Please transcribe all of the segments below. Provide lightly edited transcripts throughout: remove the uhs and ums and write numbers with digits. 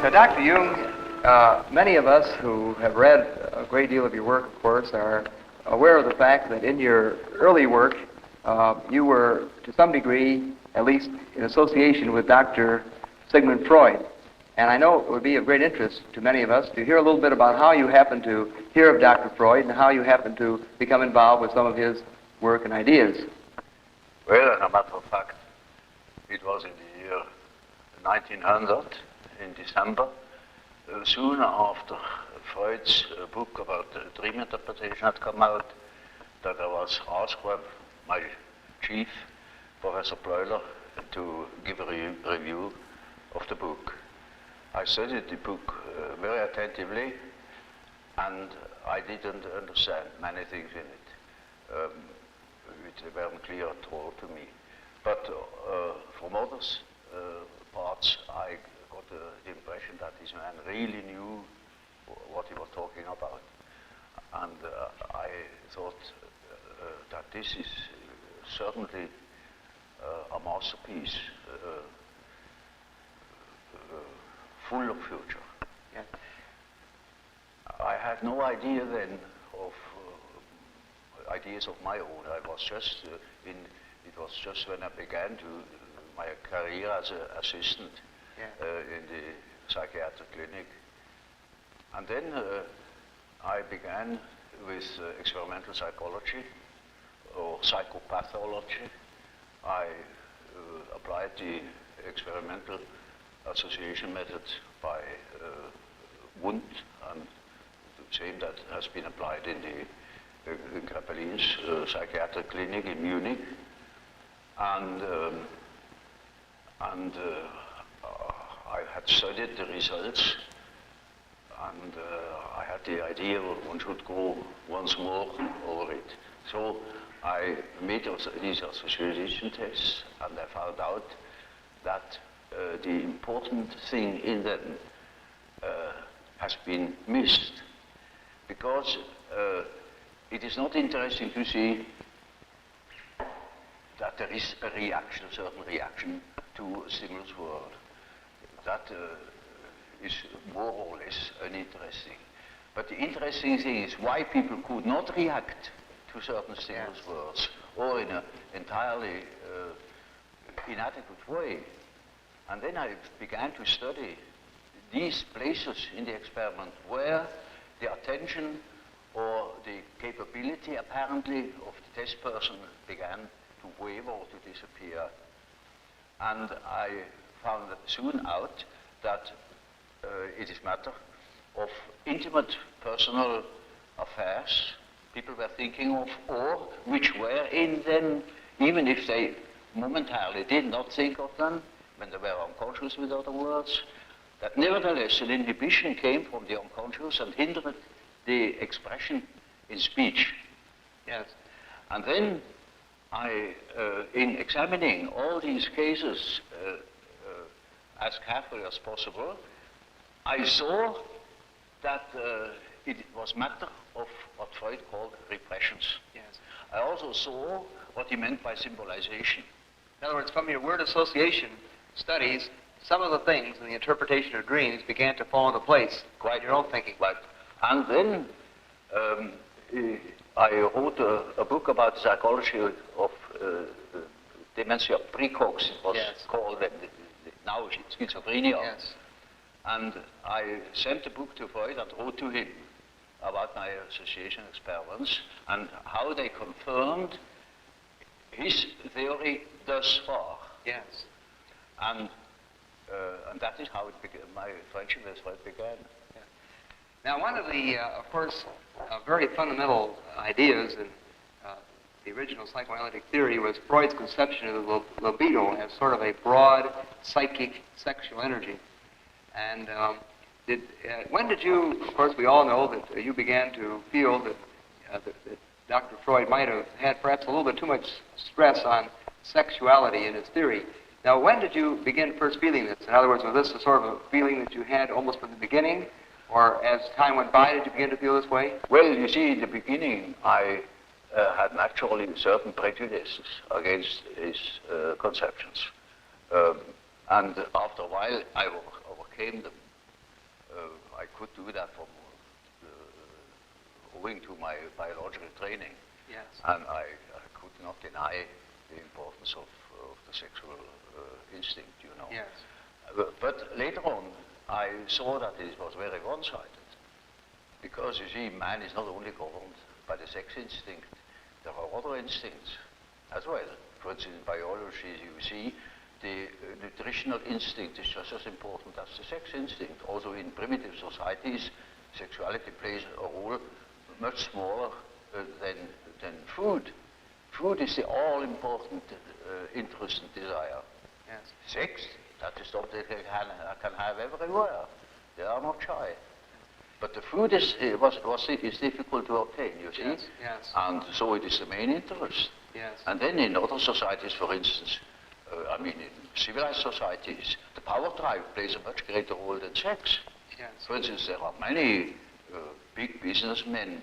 Now, Dr. Jung, many of us who have read a great deal of your work, of course, are aware of the fact that in your early work, you were, to some degree, at least in association with Dr. Sigmund Freud. And I know it would be of great interest to many of us to hear a little bit about how you happened to hear of Dr. Freud and how you happened to become involved with some of his work and ideas. Well, as a matter of fact, it was in the year 1900, in December, soon after Freud's book about dream interpretation had come out, that I was asked by my chief, Professor Bleuler, to give a review of the book. I studied the book very attentively, and I didn't understand many things in it, which weren't clear at all to me. But from others parts, I got the impression that this man really knew what he was talking about. And I thought that this is certainly a masterpiece, full of future. Yeah. I had no idea then of ideas of my own. I was just it was just when I began my career as an assistant in the psychiatric clinic. And then I began with experimental psychology or psychopathology. I applied the experimental association method by Wundt, and the same that has been applied in the Krappelin's psychiatric clinic in Munich. And I had studied the results, and I had the idea one should go once more over it. So I made these association tests, and I found out that the important thing in them has been missed, because it is not interesting to see that there is a reaction, a certain reaction to a stimulus world. That is more or less uninteresting. But the interesting thing is why people could not react to certain stimulus worlds, or in an entirely inadequate way. And then I began to study these places in the experiment where the attention or the capability apparently of the test person began to waver or to disappear. And I found soon out that it is matter of intimate personal affairs people were thinking of, or which were in them, even if they momentarily did not think of them, when they were unconscious, with other words, that nevertheless an inhibition came from the unconscious and hindered the expression in speech. Yes. And then I, in examining all these cases as carefully as possible, I saw that it was matter of what Freud called repressions. Yes. I also saw what he meant by symbolization. In other words, from your word association studies, some of the things in the interpretation of dreams began to fall into place. Quite your own thinking. Right. And then I wrote a book about the psychology of dementia precox, it was called, now schizophrenia. Yes. And I sent the book to Freud and wrote to him about my association experiments and how they confirmed his theory thus far. Yes. And that is how it began, my friendship with Freud began. Yeah. Now, one of the, of course, very fundamental ideas in the original psychoanalytic theory was Freud's conception of the libido as sort of a broad psychic sexual energy. And when did you, of course, we all know that you began to feel that, that Dr. Freud might have had perhaps a little bit too much stress on sexuality in his theory. Now, when did you begin first feeling this? In other words, was this a sort of a feeling that you had almost from the beginning? Or as time went by, did you begin to feel this way? Well, you see, in the beginning, I had naturally certain prejudices against his conceptions. And after a while, I overcame them. could do that from owing to my biological training. Yes. And I could not deny the importance of the sexual instinct, you know. Yes. But later on, I saw that it was very one-sided. Because, you see, man is not only governed by the sex instinct, there are other instincts as well. For instance, in biology, you see, the nutritional instinct is just as important as the sex instinct. Also, in primitive societies, sexuality plays a role much smaller than food. Food is the all-important interest and desire. Yes. Sex, that is something I can have everywhere. They are not shy. But the food is difficult to obtain, you see? Yes, yes. And so it is the main interest. Yes. And then in other societies, for instance, in civilized societies, the power drive plays a much greater role than sex. Yes. For instance, there are many big businessmen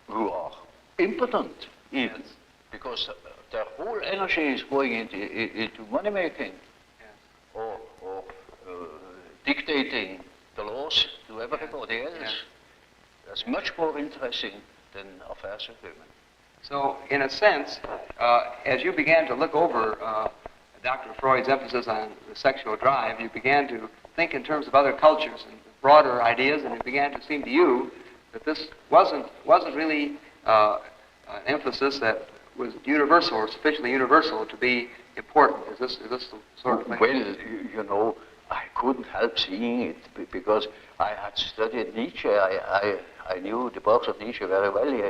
who are impotent, even, Yes. because their whole energy is going into money making, Yes. or dictating the laws to everybody else. Yes. That's much more interesting than affairs of women. So, in a sense, as you began to look over Dr. Freud's emphasis on the sexual drive, you began to think in terms of other cultures and broader ideas, and it began to seem to you that this wasn't really an emphasis that was universal or sufficiently universal to be important. Is this the sort of thing? Well, you know, I couldn't help seeing it because I had studied Nietzsche. I knew the works of Nietzsche very well. He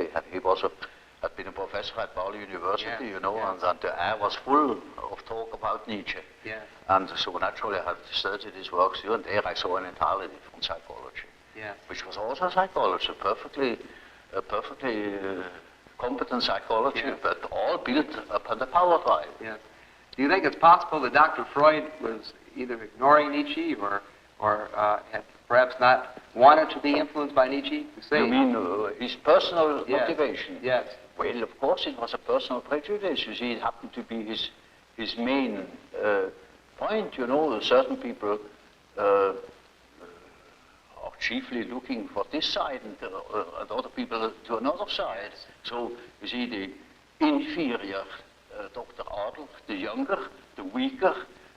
had been a professor at Bali University, you know, yes. and the air was full of talk about Nietzsche. Yes. And so naturally I had studied his works here, and there I saw an entirely different psychology, Yes. which was also psychology, perfectly competent psychology, Yes. but all built upon the power drive. Yes. Do you think it's possible that Dr. Freud was either ignoring Nietzsche or had perhaps not wanted to be influenced by Nietzsche? You mean his personal Yes. motivation? Yes. Well, of course, it was a personal prejudice. You see, it happened to be his main point. You know, certain people are chiefly looking for this side, and other people to another side. Yes. So, you see, the inferior Dr. Adler, the younger, the weaker,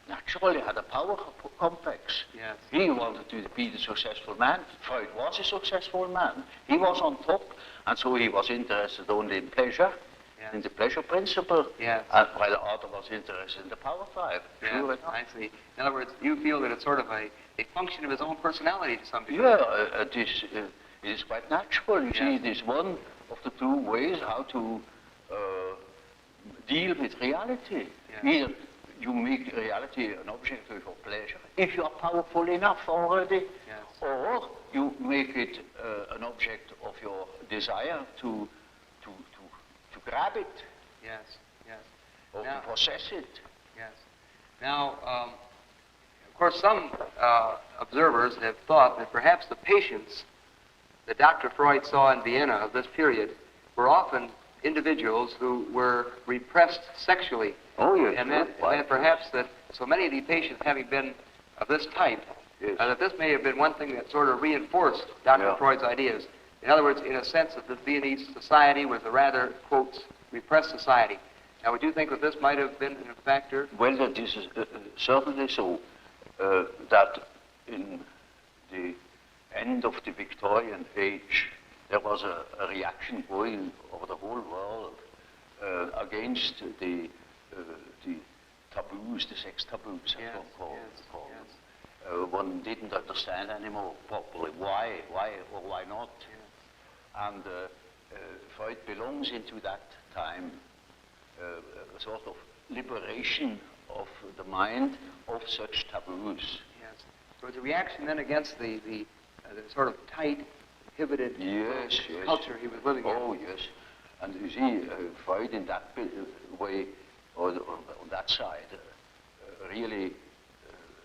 naturally had a power complex. Yes. He wanted to be the successful man. Freud was a successful man. He was on top, and so he was interested only in pleasure, Yes. in the pleasure principle, Yes. while Adler was interested in the power drive. Yes, True enough. I see. In other words, you feel that it's sort of a function of his own personality to some degree. Yeah, it is quite natural. You see, Yes. it is one of the two ways how to deal with reality. Yes. Either you make reality an object of your pleasure, if you are powerful enough already, Yes. or you make it an object of your desire to grab it, Yes. Yes. or Now- to possess it. Yes. Now, of course, some observers have thought that perhaps the patients that Dr. Freud saw in Vienna of this period were often individuals who were repressed sexually. Oh, yes. And that perhaps that so many of the patients having been of this type, Yes. that this may have been one thing that sort of reinforced Dr. Yeah. Freud's ideas. In other words, in a sense that the Viennese society was a rather, quotes, repressed society. Now, would you think that this might have been a factor? Well, that is certainly so, that in the end of the Victorian age, there was a reaction going over the whole world against the taboos, the sex taboos, Yes, as one called yes, them. One didn't understand anymore properly why or why not. And Freud belongs into that time, a sort of liberation of the mind of such taboos. Yes. So it's a reaction then against the sort of tight, inhibited Yes, yes. culture he was living in. Oh, yes. And you see, Freud in that way, or on that side, really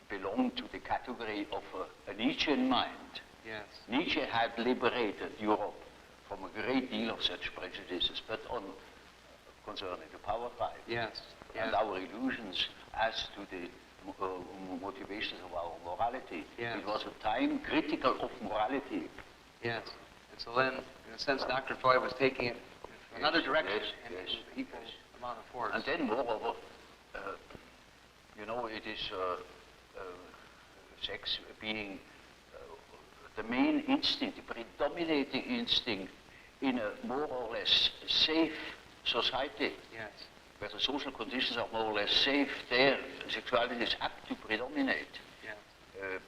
belonged to the category of a Nietzschean mind. Yes. Nietzsche had liberated Europe from a great deal of such prejudices, but concerning the power drive Yes. Yes. and our illusions as to the motivations of our morality. Yes. It was a time critical of morality. Yes. And so then, in a sense, Dr. Freud was taking it in another direction and with equal amount of force. And then, moreover, you know, it is sex being the main instinct, the predominating instinct in a more or less safe society. Yes. Where the social conditions are more or less safe, there sexuality is apt to predominate. Yeah.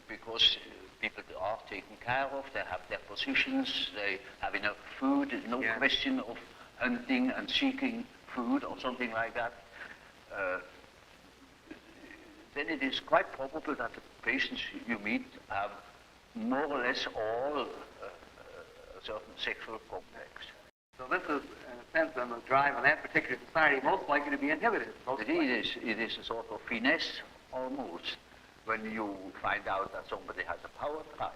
Because people are taken care of, they have their positions, they have enough food, no Yeah. question of hunting and seeking food or something like that. Then it is quite probable that the patients you meet have more or less all a certain sexual complex. So this is, in a sense, then the drive in that particular society most likely to be inhibited. It is a sort of finesse almost when you find out that somebody has a power drive,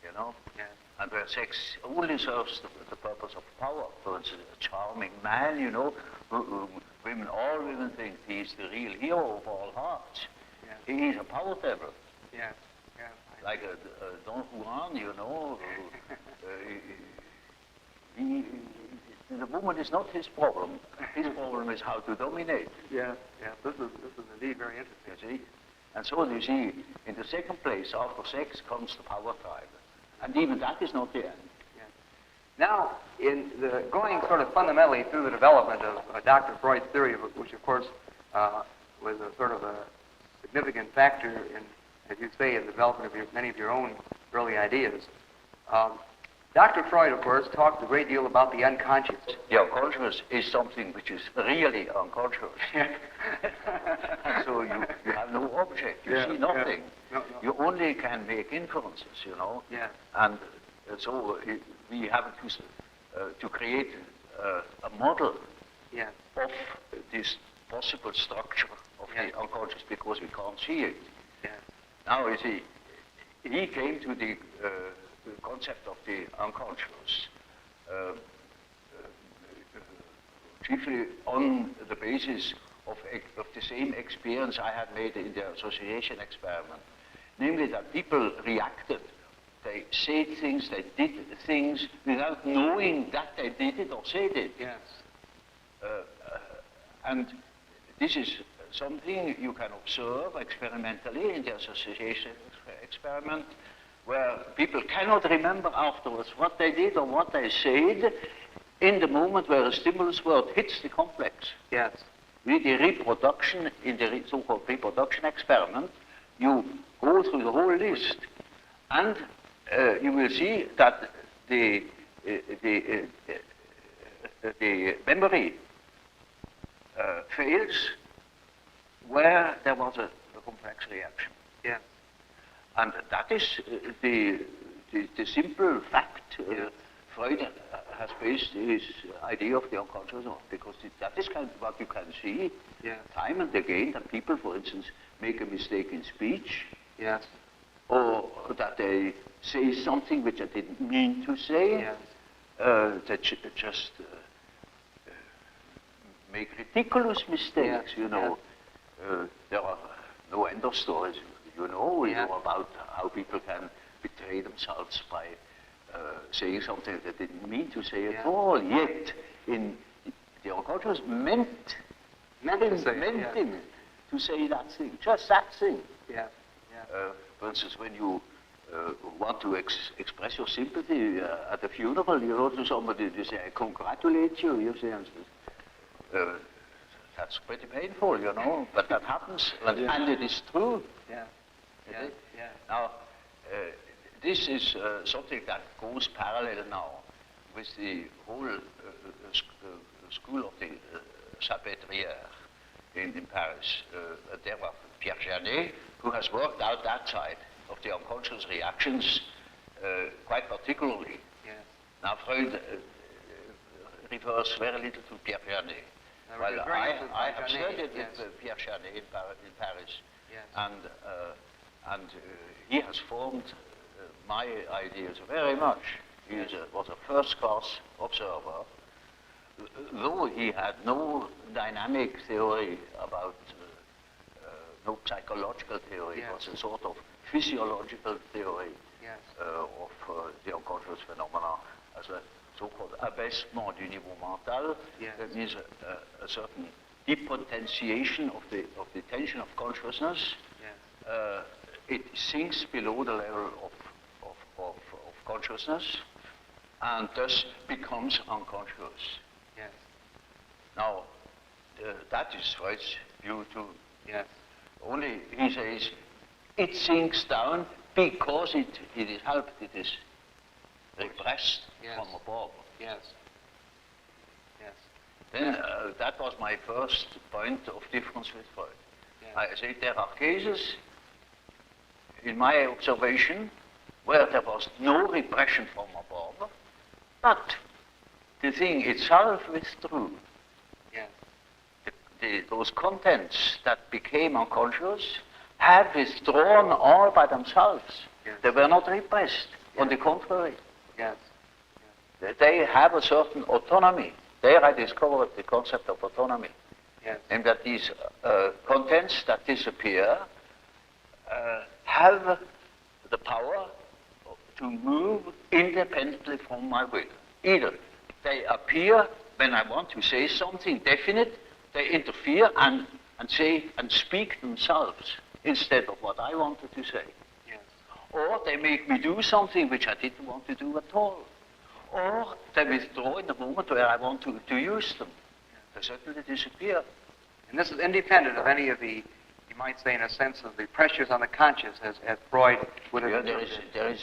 you know, Yeah. and where sex only serves the purpose of power. For instance, a charming man, you know, all women think he's the real hero of all hearts. Yeah. He's a power devil. Yeah. Yeah. Like a Don Juan, you know. The woman is not his problem. His problem is how to dominate. Yeah. Yeah. This is indeed very interesting. You see? And so you see, in the second place, after sex comes the power drive. And even that is not the end. Yeah. Now, in the going sort of fundamentally through the development of Dr. Freud's theory, which of course was a sort of a significant factor in, as you say, in the development of many of your own early ideas. Dr. Freud, of course, talked a great deal about the unconscious. The unconscious is something which is really unconscious. And so you have no object, you see nothing. Yeah. No. You only can make inferences, you know. Yeah. And so we have to create a model Yeah. of this possible structure of the unconscious because we can't see it. Yeah. Now, you see, he came to the concept of the unconscious, chiefly on the basis of the same experience I had made in the association experiment, namely that people reacted. They said things, they did things without knowing that they did it or said it. Yes. And this is something you can observe experimentally in the association experiment, where people cannot remember afterwards what they did or what they said in the moment where a stimulus word hits the complex. Yes. With the reproduction, in the so-called reproduction experiment, you go through the whole list, and you will see that the memory fails where there was a complex reaction. Yes. And that is the simple fact Freud has based his idea of the unconscious on, because that is kind of what you can see time and again, that people, for instance, make a mistake in speech, Yes. or that they say something which they didn't mean to say, Yes. that just make ridiculous mistakes, you know. There are no end of stories, you know about how people can betray themselves by saying something that they didn't mean to say at all, yet in the unconscious meant him to say that thing, just that thing. Yeah. For instance, when you want to express your sympathy at a funeral, you go to somebody to say, I congratulate you, you say, that's pretty painful, you know, but that happens, and it is true. Yeah. Now, this is something that goes parallel now with the whole school of the Salpêtrière in Paris. There was Pierre Janet, who has worked out that side of the unconscious reactions quite particularly. Yes. Now, Freud refers very little to Pierre Janet. Well, I have studied with Pierre Janet in Paris, and he has formed my ideas very much. He was a first-class observer, though he had no dynamic theory about no psychological theory. Yes. It was a sort of physiological theory Yes. of the unconscious phenomena as a so-called abaissement du niveau mental. Yes. That means a certain depotentiation of the tension of consciousness. Yes. It sinks below the level of consciousness and thus becomes unconscious. Yes. Now, that is Freud's view too. Yes. Only he says it sinks down because it is helped, it is repressed Yes. from above. Yes. Yes. Then that was my first point of difference with Freud. Yes. I say there are cases, in my observation, where there was no repression from above, but the thing itself withdrew. Yes. Those contents that became unconscious had withdrawn all by themselves. Yes. They were not repressed. Yes. On the contrary, Yes. they have a certain autonomy. There I discovered the concept of autonomy. Yes. And that these contents that disappear have the power to move independently from my will. Either they appear when I want to say something definite, they interfere and say and speak themselves instead of what I wanted to say. Yes. Or they make me do something which I didn't want to do at all. Or they withdraw in the moment where I want to use them. They suddenly disappear. And this is independent of any of the, you might say in a sense, of the pressures on the conscience as Freud would have Yeah, interpreted.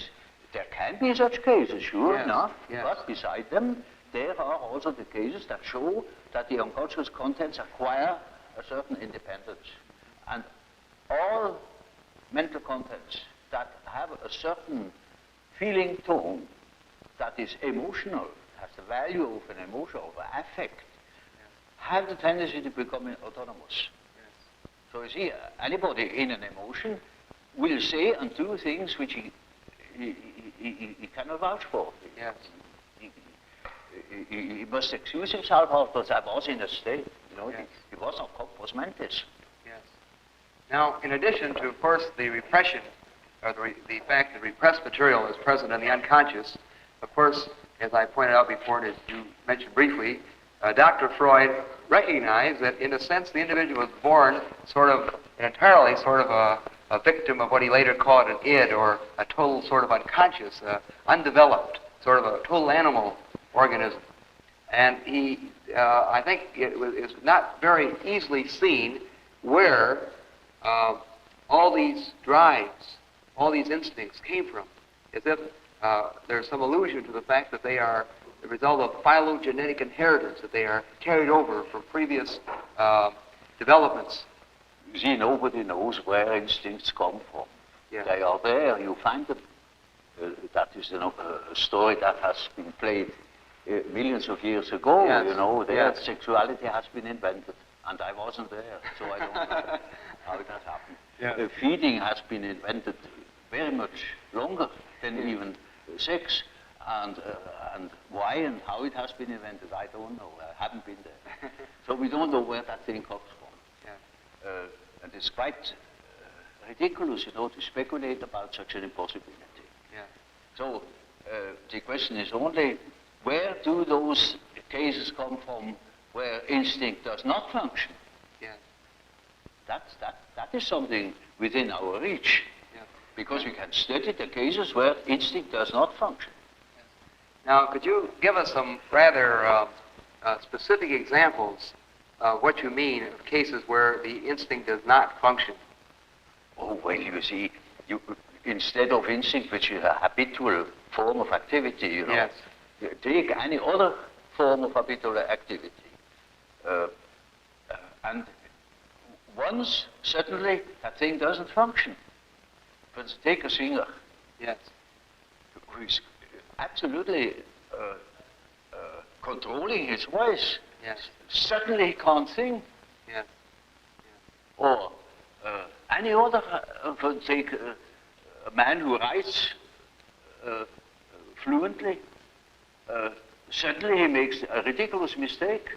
there can be such cases, sure Yes, enough, yes. but beside them, there are also the cases that show that the unconscious contents acquire a certain independence. And all mental contents that have a certain feeling tone that is emotional, has the value of an emotion, of an affect, have the tendency to become autonomous. Yes. So you see, anybody in an emotion will say and do things which he cannot vouch for. Yes. He must excuse himself because I was in a state, Yes. he was not corpus mentis. Yes. Now, in addition to, of course, the repression, or the fact that repressed material is present in the unconscious, of course, as I pointed out before, and as you mentioned briefly, Dr. Freud recognized that, in a sense, the individual was born entirely a victim of what he later called an id, or a total sort of unconscious, undeveloped, sort of a total animal organism. And he, I think it's not very easily seen where all these drives, all these instincts came from, as if there's some allusion to the fact that they are the result of phylogenetic inheritance, that they are carried over from previous developments. You see, nobody knows where instincts come from. Yeah. They are there, you find them. That is a story that has been played millions of years ago, Yes. Their Yes. sexuality has been invented, and I wasn't there, so I don't know how it has happened. Yeah. Feeding has been invented very much longer than even sex, and why and how it has been invented, I don't know. I haven't been there. So we don't know where that thing comes from. Yeah. And it's quite ridiculous, to speculate about such an impossibility. Yeah. So the question is only, where do those cases come from where instinct does not function? Yeah. That is something within our reach, Yeah. because we can study the cases where instinct does not function. Now, could you give us some rather specific examples of what you mean of cases where the instinct does not function? Oh, well, you see, instead of instinct, which is a habitual form of activity, Yes. you take any other form of habitual activity. And once, suddenly, that thing doesn't function. For instance, take a singer Yes. who is absolutely controlling his voice. Yes. Suddenly he can't sing. Yes. Or any other, take a man who writes fluently, suddenly he makes a ridiculous mistake.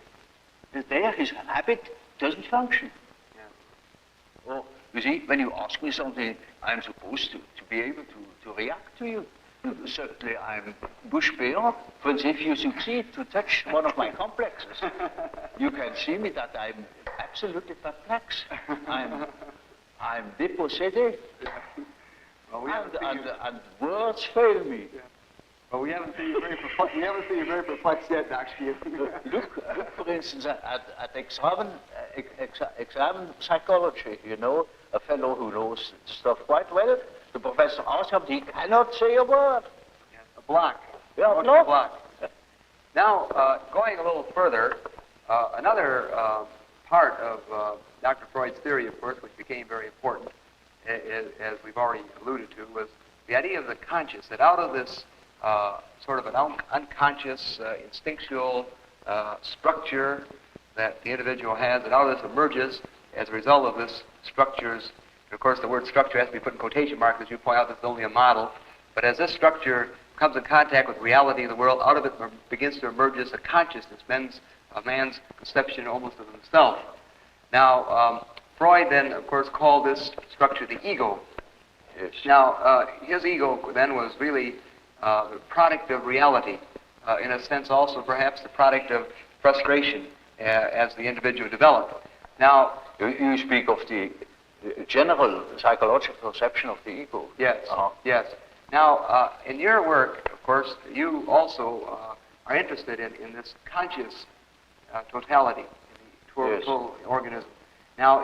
There his habit doesn't function. Yeah. Or You see, when you ask me something, I'm supposed to be able to react to you. Certainly, I'm Bush Bear, but if you succeed to touch one of my complexes, you can see me that I'm absolutely perplexed. I'm deposited, Well, and words fail me. Yeah. Well, we haven't seen you very perplexed. We haven't seen you very perplexed yet, Dr. Look, for instance, at exam psychology, you know, a fellow who knows stuff quite well. The professor asks him, he cannot say a word. Yeah, a block. Yeah, no. A block. Now, going a little further, another part of Dr. Freud's theory, of course, which became very important, as we've already alluded to, was the idea of the conscious, that out of this sort of an unconscious, instinctual structure that the individual has, that out of this emerges as a result of this structure's, of course the word structure has to be put in quotation marks, as you point out, this is only a model, but as this structure comes in contact with reality of the world, out of it begins to emerge as a consciousness, a man's conception almost of himself. Now, Freud then, of course, called this structure the ego. Yes. Now, his ego then was really the product of reality, in a sense also perhaps the product of frustration as the individual developed. Now, you speak of the general psychological perception of the ego. Yes, yes. Now, in your work, of course, you also are interested in this conscious totality, in the total organism. Now,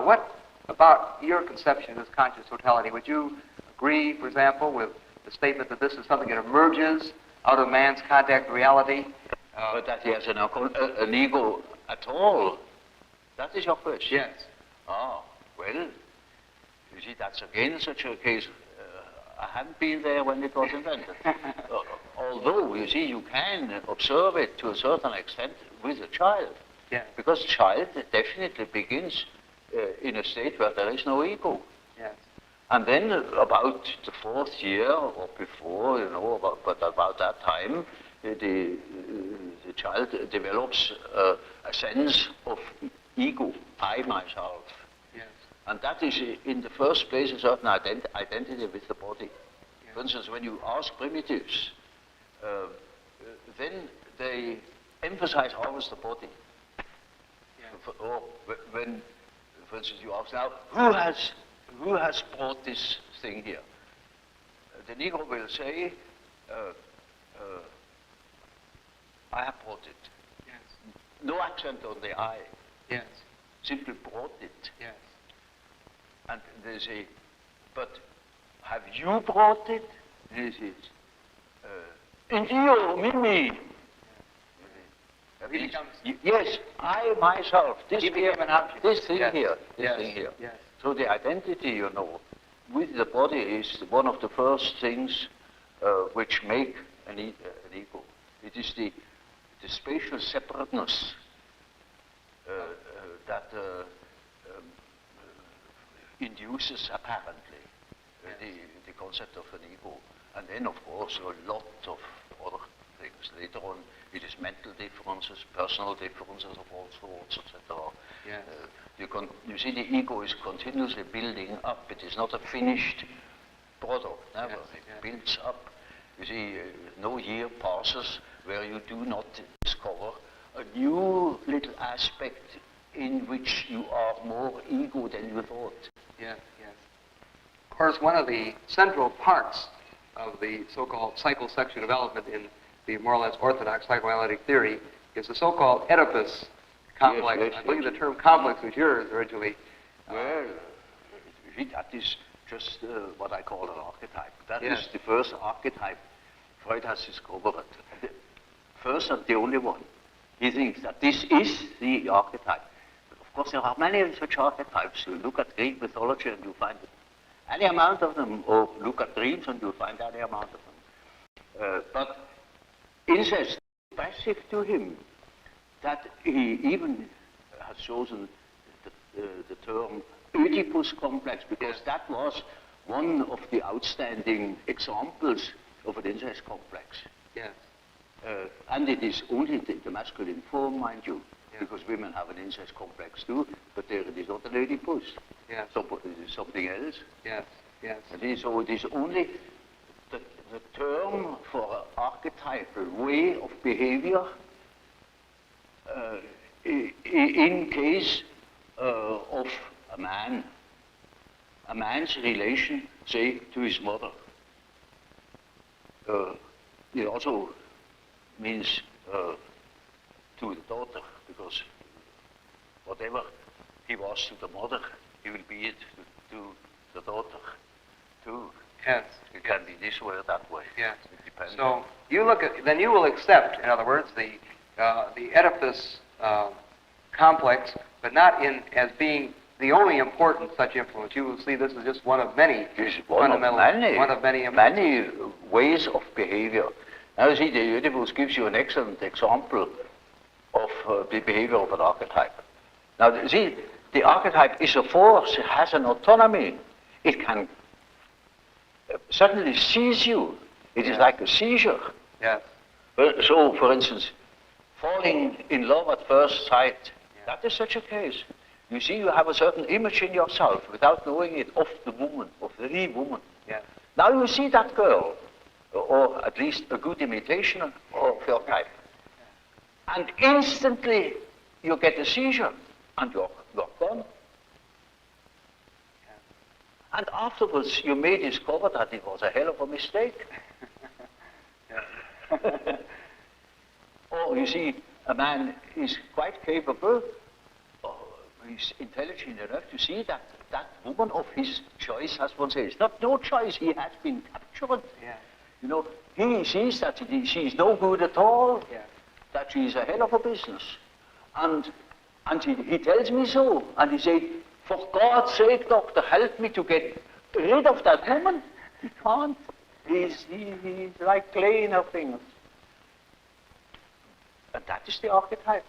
what about your conception of this conscious totality? Would you agree, for example, with the statement that this is something that emerges out of man's contact with reality? But that he has an ego at all? That is your question? Yes. Ah, well, you see, that's again such a case. I hadn't been there when it was invented. Although, you see, you can observe it to a certain extent with a child. Yeah. Because a child definitely begins in a state where there is no ego. Yes. And then about the 4th year or before, you know, about that time, the child develops a sense of ego, I myself. Yes. And that is, in the first place, a certain identity with the body. Yes. For instance, when you ask primitives, then they emphasize always the body. Yes. Or when, for instance, you ask now, who has brought this thing here? The Negro will say, I have brought it. Yes. No accent on the I. Yes. Simply brought it. Yes. And they say, but have you brought it? This is, Indio, Mimi. Yes, I myself. This thing here. This thing here. Yes. So the identity, you know, with the body is one of the first things which make an ego. It is the spatial separateness that induces apparently the concept of an ego. And then, of course, a lot of other things. Later on, it is mental differences, personal differences of all sorts, etc. Yes. You see, the ego is continuously building up. It is not a finished product, never. Yes, It builds up. You see, no year passes where you do not discover a new little aspect in which you are more ego than you thought. Yes, yes. Of course, one of the central parts of the so-called psychosexual development in the more or less orthodox psychoanalytic theory is the so-called Oedipus complex. Yes, I believe the term complex was yours originally. Well, that is just what I call an archetype. That Yes. is the first archetype Freud has discovered. The first and the only one. He thinks that this is the archetype. But of course, there are many such archetypes. You look at Greek mythology and you find any amount of them, or look at dreams and you'll find any amount of them. But incest is passive to him, that he even has chosen the term Oedipus complex, because that was one of the outstanding examples of an incest complex. Yes. And it is only the masculine form, mind you. because women have an incest complex too, but there it is not an Oedipus. Yes. Something else. Yes. Yes. So it is only the term for an archetypal way of behavior in case of a man. A man's relation, say, to his mother. It also means to the daughter, because whatever he was to the mother, he will be it to the daughter too. Yes. It can be this way or that way. Yes. It depends. So you look at, then you will accept, in other words, the Oedipus complex, but not as being the only important such influence. You will see this is just one of many fundamental, one of many influences. Many ways of behavior. Now you see, the Oedipus gives you an excellent example of the behavior of an archetype. Now you see, the archetype is a force, it has an autonomy. It can suddenly seize you. It is like a seizure. Yes. So, for instance, falling in love at first sight, that is such a case. You see, you have a certain image in yourself without knowing it of the woman, of the woman. Yes. Now you see that girl, or at least a good imitation of your type, and instantly you get a seizure, and you're gone. And afterwards, you may discover that it was a hell of a mistake. Or you see, a man is quite capable, he's intelligent enough to see that that woman of his choice, as one says, not no choice, he has been captured. Yeah. You know, he sees that she's no good at all, Yeah. that she's a hell of a business. And he tells me so, and he said, for God's sake, doctor, help me to get rid of that woman. He can't. He's like clay in her fingers. And that is the archetype.